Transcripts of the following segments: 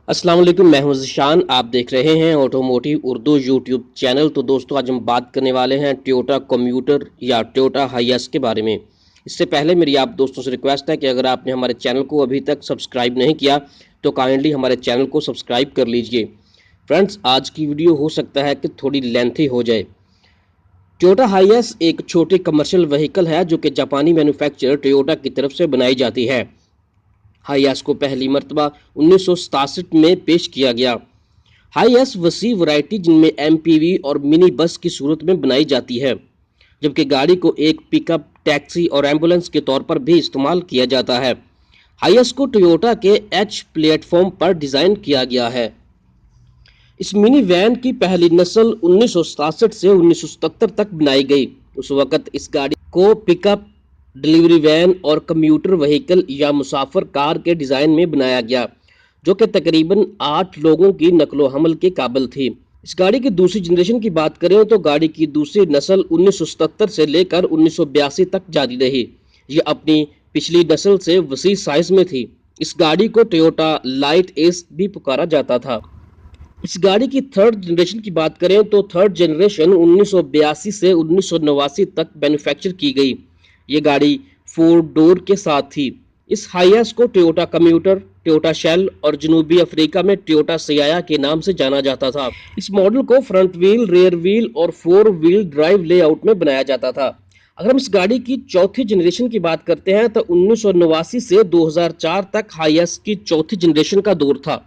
अस्सलाम वालेकुम, मैं हूं ज़ीशान। आप देख रहे हैं ऑटोमोटिव उर्दू यूट्यूब चैनल। तो दोस्तों, आज हम बात करने वाले हैं टोयोटा कम्यूटर या टोयोटा हाईएस के बारे में। इससे पहले मेरी आप दोस्तों से रिक्वेस्ट है कि अगर आपने हमारे चैनल को अभी तक सब्सक्राइब नहीं किया तो काइंडली हमारे चैनल को सब्सक्राइब कर लीजिए। फ्रेंड्स, आज की वीडियो हो सकता है कि थोड़ी लेंथी हो जाए। टोयोटा हाईएस एक छोटी कमर्शियल व्हीकल है जो कि जापानी मैन्युफैक्चरर टोयोटा की तरफ से बनाई जाती है। हाईएस को पहली मरतबा 1967 में पेश किया गया। हाईएस वसी वैरायटी जिनमें एमपीवी और मिनी बस की सूरत में बनाई जाती है, जबकि गाड़ी को एक पिकअप, टैक्सी और एम्बुलेंस के तौर पर भी इस्तेमाल किया जाता है। हाईएस को टोयोटा के एच प्लेटफॉर्म पर डिजाइन किया गया है। इस मिनी वैन की पहली नस्ल 1967 से 1977 तक बनाई गई। उस वक्त इस गाड़ी को पिकअप, डिलीवरी वैन और कम्यूटर व्हीकल या मुसाफिर कार के डिज़ाइन में बनाया गया, जो कि तकरीबन 8 लोगों की नकलो हमल के काबिल थी। इस गाड़ी की दूसरी जनरेशन की बात करें तो गाड़ी की दूसरी नस्ल 1977 से लेकर 1982 तक जारी रही। ये अपनी पिछली नस्ल से वसी साइज में थी। इस गाड़ी को टोयोटा लाइट एस भी पुकारा जाता था। इस गाड़ी की थर्ड जनरेशन की बात करें तो थर्ड जनरेशन 1982 से 1989 तक मैन्युफैक्चर की गई। ये गाड़ी 4 डोर के साथ थी। इस हाईएस को टोयोटा कम्यूटर, टोयोटा शेल और जनूबी अफ्रीका में टोयोटा सियाया के नाम से जाना जाता था। इस मॉडल को फ्रंट व्हील, रेयर व्हील और 4 व्हील ड्राइव लेआउट में बनाया जाता था। अगर हम इस गाड़ी की चौथी जनरेशन की बात करते हैं तो 1989 से 2004 तक हाईएस की चौथी जनरेशन का दौर था।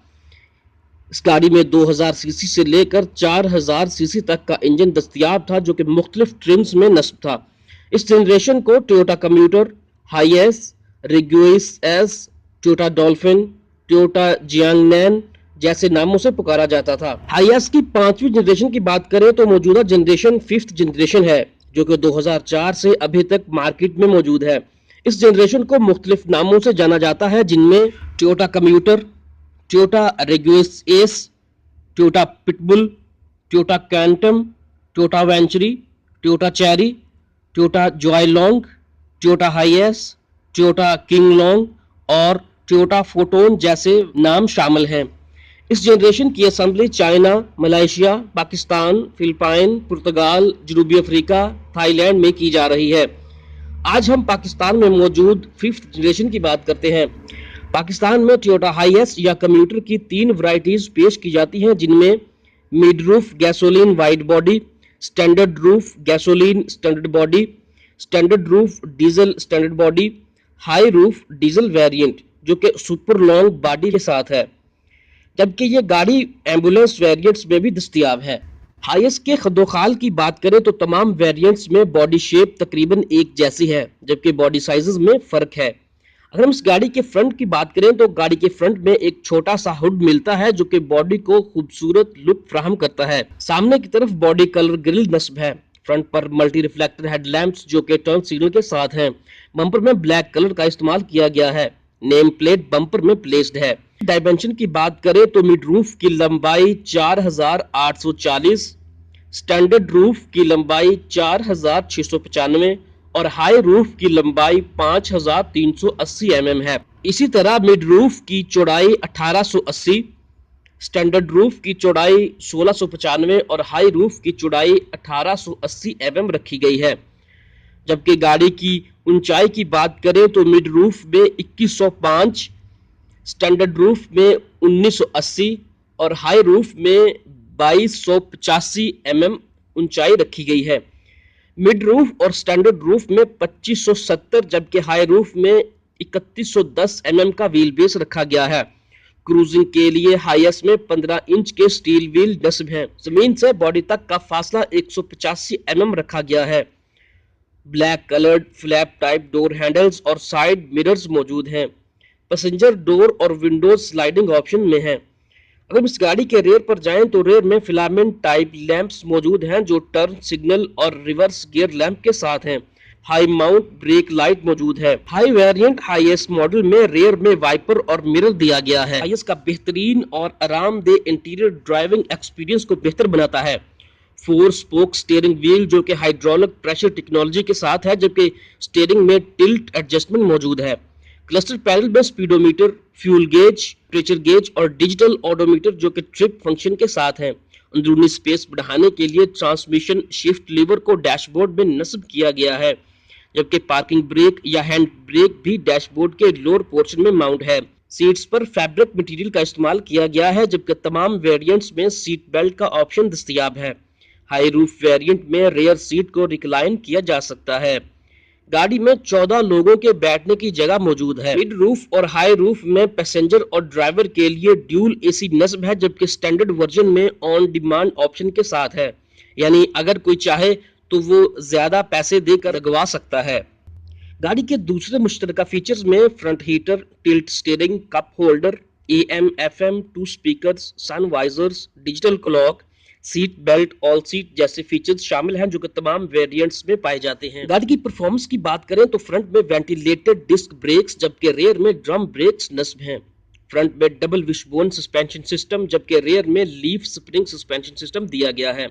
इस गाड़ी में 2000 सीसी से लेकर 4000 सीसी तक का इंजन दस्तयाब था, जो कि मुख्तलिफ ट्रिम्स में नस्ब था। इस जनरेशन को Toyota Commuter, HiAce, Regius Ace, Toyota Dolphin, Toyota Jiangnan जैसे नामों से पुकारा जाता था। हाईएस की पांचवी जनरेशन की बात करें तो मौजूदा जनरेशन 5th जनरेशन है, जो कि 2004 से अभी तक मार्केट में मौजूद है। इस जनरेशन को मुख्तलिफ नामों से जाना जाता है, जिनमें Toyota Commuter, Toyota Regius Ace, Toyota Pitbull, Toyota Quantum, Toyota Ventury, Toyota Chery, Toyota Joylong, Toyota HiAce, Toyota King Long और टोयोटा फोटोन जैसे नाम शामिल हैं। इस जनरेशन की assembly China, Malaysia, Pakistan, Philippine, पुर्तगाल, जनूबी अफ्रीका, थाईलैंड में की जा रही है। आज हम पाकिस्तान में मौजूद 5th जनरेशन की बात करते हैं। पाकिस्तान में टोयोटा हाईएस या कम्यूटर की 3 वैरायटीज पेश की जाती हैं, जिनमें mid roof gasoline wide body, standard roof gasoline standard body, standard roof diesel standard body, high roof diesel variant जो कि सुपर लॉन्ग बॉडी के साथ है, जबकि ये गाड़ी एम्बुलेंस वेरिएंट्स में भी दस्तयाब है। हाईएस के खदोखाल की बात करें तो तमाम वेरिएंट्स में बॉडी शेप तकरीबन एक जैसी है, जबकि बॉडी साइजेस में फर्क है। अगर हम इस गाड़ी के फ्रंट की बात करें तो गाड़ी के फ्रंट में एक छोटा सा हुड मिलता है, जो कि बॉडी को खूबसूरत लुक फ्राहम करता है। सामने की तरफ बॉडी कलर ग्रिल नस्ब है। फ्रंट पर मल्टी रिफ्लेक्टर हेडलैम्प्स जो कि टर्न सिग्नल के साथ हैं। बम्पर में ब्लैक कलर का इस्तेमाल किया गया है। नेम प्लेट बम्पर में प्लेस्ड है। डायमेंशन की बात करें तो मिड रूफ की लंबाई 4840, स्टैंडर्ड रूफ की लंबाई 4695 और हाई रूफ की लंबाई 5380 mm है। इसी तरह मिड रूफ की चौड़ाई 1880, स्टैंडर्ड रूफ की चौड़ाई 1695 और हाई रूफ की चौड़ाई 1880 mm रखी गई है। जबकि गाड़ी की ऊंचाई की बात करें तो मिड रूफ में 2105, स्टैंडर्ड रूफ में 1980 और हाई रूफ में 2285 mm ऊंचाई रखी गई है। मिड रूफ और स्टैंडर्ड रूफ में 2570 जबकि हाई रूफ में 3110 mm का व्हील बेस रखा गया है। क्रूजिंग के लिए हाईएस में 15 इंच के स्टील व्हील नस्ब हैं। जमीन से बॉडी तक का फासला 185 mm रखा गया है। Black coloured flap type door handles और साइड मिरर्स मौजूद हैं। पैसेंजर डोर और विंडोज स्लाइडिंग ऑप्शन में है। अगर इस गाड़ी के रेयर पर जाएं तो रेयर में फिलामेंट टाइप लैंप्स मौजूद हैं, जो टर्न सिग्नल और रिवर्स गियर लैंप के साथ हैं। हाई माउंट ब्रेक लाइट मौजूद है। हाई वेरिएंट हाईएस मॉडल में रेयर में वाइपर और मिरर दिया गया है। हाईएस का बेहतरीन और आरामदेह इंटीरियर ड्राइविंग एक्सपीरियंस को बेहतर बनाता है। 4 स्पोक स्टीयरिंग व्हील जो कि हाइड्रोलिक प्रेशर टेक्नोलॉजी के साथ है, जबकि स्टीयरिंग में टिल्ट एडजस्टमेंट मौजूद है। क्लस्टर पैनल में speedometer, fuel gauge, temperature gauge और डिजिटल ऑडोमीटर जो कि ट्रिप फंक्शन के साथ है। अंदरूनी स्पेस बढ़ाने के लिए ट्रांसमिशन शिफ्ट लीवर को डैशबोर्ड में नस्ब किया गया है, जबकि पार्किंग ब्रेक या हैंड ब्रेक भी डैशबोर्ड के लोअर पोर्शन में माउंट है। सीट्स पर फैब्रिक मटेरियल का इस्तेमाल किया गया है, जबकि तमाम वेरिएंट्स में सीट बेल्ट का ऑप्शन दस्तयाब है। हाई रूफ वेरिएंट में रेयर सीट को रिक्लाइन किया जा सकता है। गाड़ी में 14 लोगों के बैठने की जगह मौजूद है। मिड रूफ और हाई रूफ में पैसेंजर और ड्राइवर के लिए ड्यूल एसी नस्ब है, जबकि स्टैंडर्ड वर्जन में ऑन डिमांड ऑप्शन के साथ है, यानी अगर कोई चाहे तो वो ज्यादा पैसे देकर लगवा सकता है। गाड़ी के दूसरे मुश्तरका फीचर्स में front heater, tilt steering, cup holder, AM FM 2 speakers, sun visors, digital clock, seat belt, all seat जैसे फीचर्स शामिल हैं जो कि तमाम वेरिएंट्स में पाए जाते हैं। गाड़ी की परफॉर्मेंस की बात करें तो फ्रंट में वेंटिलेटेड डिस्क ब्रेक्स जबकि रेयर में ड्रम ब्रेक्स नस्ब हैं। फ्रंट में डबल विशबोन सस्पेंशन सिस्टम जबकि रेयर में लीफ स्प्रिंग सस्पेंशन सिस्टम दिया गया है।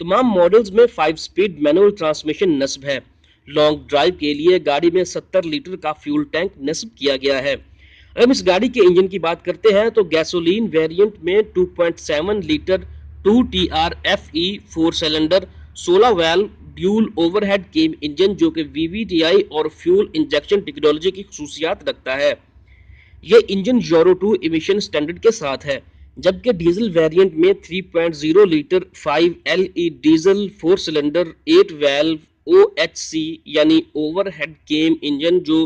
तमाम मॉडल्स में 5 स्पीड मैनुअल ट्रांसमिशन नस्ब है। लॉन्ग ड्राइव के लिए गाड़ी में 70 लीटर का फ्यूल टैंक नस्ब किया गया है। अगर हम इस गाड़ी के इंजन की बात करते हैं तो गैसोलीन वेरिएंट में 2.7 litre 2TR FE 4 cylinder 16 valve dual overhead cam engine जो कि VVTi और फ्यूल इंजेक्शन टेक्नोलॉजी की खुसूसियात रखता है। यह इंजन यूरो 2 इमिशन स्टैंडर्ड के साथ है, जबकि डीजल वेरिएंट में 3.0 litre 5LE diesel 4 cylinder 8 valve OHC यानी ओवरहेड केम इंजन जो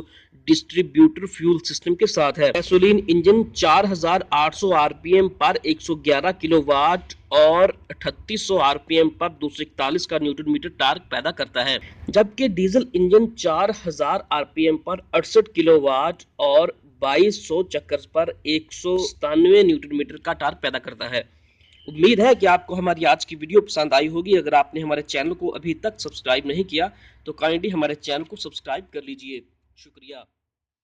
डिस्ट्रीब्यूटर फ्यूल सिस्टम के साथ है। गैसोलीन इंजन 4800 आरपीएम पर 111 किलोवाट और 3800 आरपीएम पर 241 का न्यूटन मीटर टार्क पैदा करता है, जबकि डीजल इंजन 4000 आरपीएम पर 68 किलोवाट और 2200 चक्कर पर 197 न्यूटन मीटर का टार्क पैदा करता है। उम्मीद है कि आपको हमारी आज की वीडियो पसंद आई होगी। अगर आपने हमारे चैनल को अभी तक सब्सक्राइब नहीं किया तो काइंडली हमारे चैनल को सब्सक्राइब कर लीजिए। शुक्रिया।